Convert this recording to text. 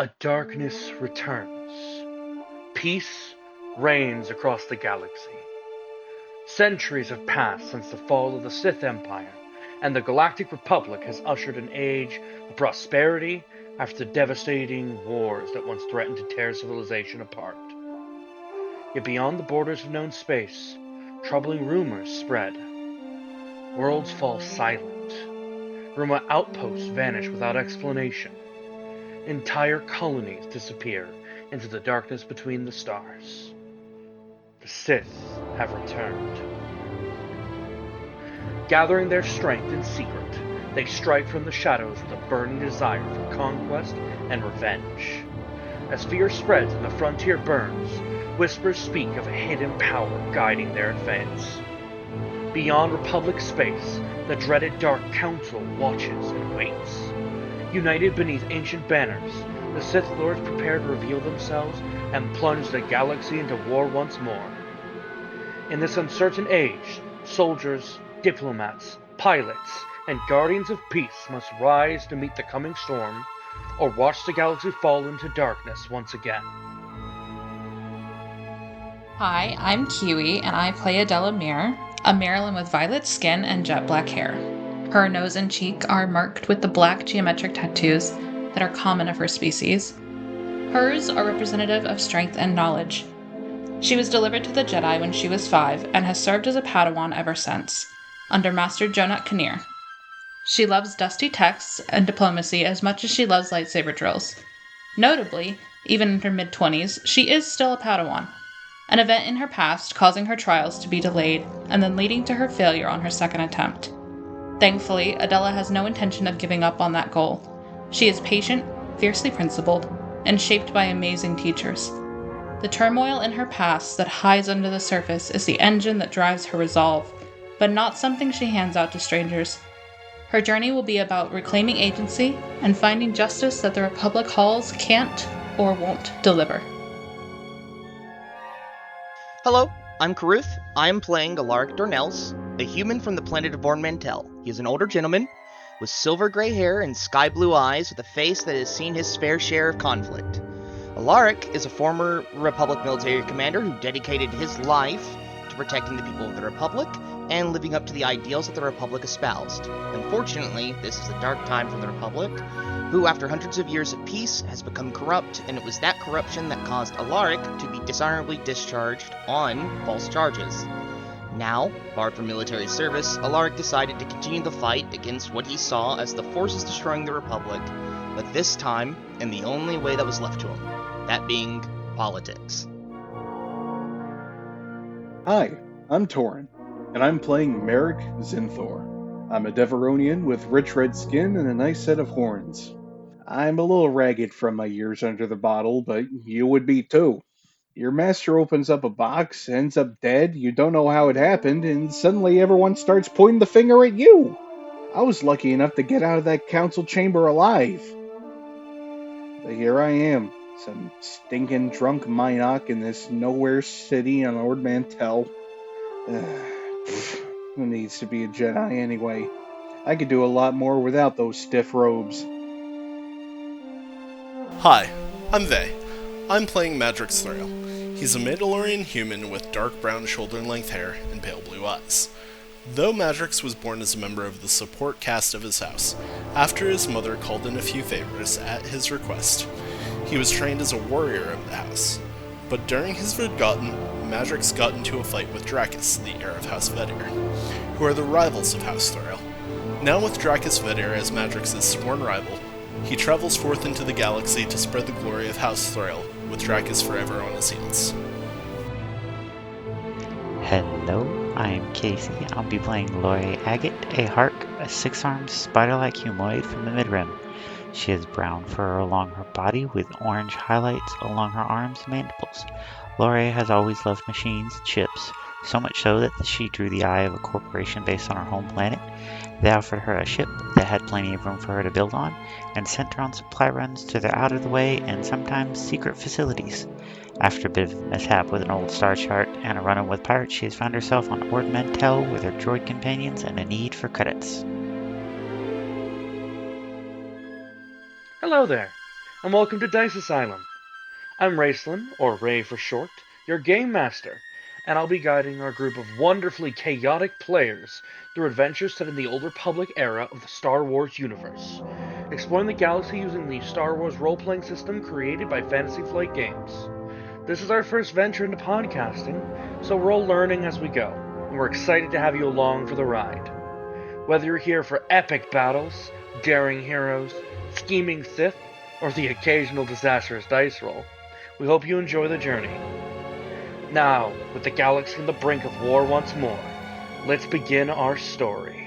A darkness returns. Peace reigns across the galaxy. Centuries have passed since the fall of the Sith Empire, and the Galactic Republic has ushered an age of prosperity after the devastating wars that once threatened to tear civilization apart. Yet beyond the borders of known space, troubling rumors spread. Worlds fall silent. Remote outposts vanish without explanation. Entire colonies disappear into the darkness between the stars. The Sith have returned. Gathering their strength in secret, they strike from the shadows with a burning desire for conquest and revenge. As fear spreads and the frontier burns, whispers speak of a hidden power guiding their advance. Beyond Republic space, the dreaded Dark Council watches and waits. United beneath ancient banners, the Sith Lords prepare to reveal themselves and plunge the galaxy into war once more. In this uncertain age, soldiers, diplomats, pilots, and guardians of peace must rise to meet the coming storm, or watch the galaxy fall into darkness once again. Hi, I'm Kiwi, and I play Adela Mir, a Marilyn with violet skin and jet black hair. Her nose and cheek are marked with the black geometric tattoos that are common of her species. Hers are representative of strength and knowledge. She was delivered to the Jedi when she was 5 and has served as a Padawan ever since, under Master Jonat Kinnear. She loves dusty texts and diplomacy as much as she loves lightsaber drills. Notably, even in her mid-20s, she is still a Padawan, an event in her past causing her trials to be delayed and then leading to her failure on her second attempt. Thankfully, Adela has no intention of giving up on that goal. She is patient, fiercely principled, and shaped by amazing teachers. The turmoil in her past that hides under the surface is the engine that drives her resolve, but not something she hands out to strangers. Her journey will be about reclaiming agency and finding justice that the Republic halls can't or won't deliver. Hello, I'm Karuth. I'm playing Alaric Dornels, a human from the planet of Born Mantell. He is an older gentleman with silver gray hair and sky blue eyes with a face that has seen his fair share of conflict. Alaric is a former Republic military commander who dedicated his life to protecting the people of the Republic and living up to the ideals that the Republic espoused. Unfortunately, this is a dark time for the Republic, who, after hundreds of years of peace, has become corrupt, and it was that corruption that caused Alaric to be dishonorably discharged on false charges. Now, barred from military service, Alaric decided to continue the fight against what he saw as the forces destroying the Republic, but this time in the only way that was left to him, that being politics. Hi, I'm Torin, and I'm playing Merrick Zinthor. I'm a Deveronian with rich red skin and a nice set of horns. I'm a little ragged from my years under the bottle, but you would be too. Your master opens up a box, ends up dead, you don't know how it happened, and suddenly everyone starts pointing the finger at you. I was lucky enough to get out of that council chamber alive. But here I am, some stinking drunk Minoc in this nowhere city on Ord Mantell. Who needs to be a Jedi anyway? I could do a lot more without those stiff robes. Hi, I'm Vey. I'm playing Madrix Thrail. He's a Mandalorian human with dark brown shoulder-length hair and pale blue eyes. Though Madrix was born as a member of the support cast of his house, after his mother called in a few favors at his request, he was trained as a warrior of the house. But during his Forgotten, Madrix got into a fight with Dracus, the heir of House Vedir, who are the rivals of House Thrail. Now with Dracus Vedir as Madrix's sworn rival, he travels forth into the galaxy to spread the glory of House Thrail, with Dracus forever on his heels. Hello, I'm Casey. I'll be playing Lori Agate, a Hark, a six-armed spider-like humanoid from the Midrim. She has brown fur along her body with orange highlights along her arms and mandibles. Lori has always loved machines and ships, so much so that she drew the eye of a corporation based on her home planet. They offered her a ship that had plenty of room for her to build on, and sent her on supply runs to their out-of-the-way and sometimes secret facilities. After a bit of a mishap with an old star chart and a run-in with pirates, she has found herself on Ord Mantell with her droid companions and a need for credits. Hello there. and welcome to Dice Asylum. I'm Raceland, or Ray for short, your game master, and I'll be guiding our group of wonderfully chaotic players through adventures set in the Old Republic era of the Star Wars universe, exploring the galaxy using the Star Wars role-playing system created by Fantasy Flight Games. This is our first venture into podcasting, so we're all learning as we go, and we're excited to have you along for the ride. Whether you're here for epic battles, daring heroes, scheming Sith, or the occasional disastrous dice roll, we hope you enjoy the journey. Now, with the galaxy on the brink of war once more, let's begin our story.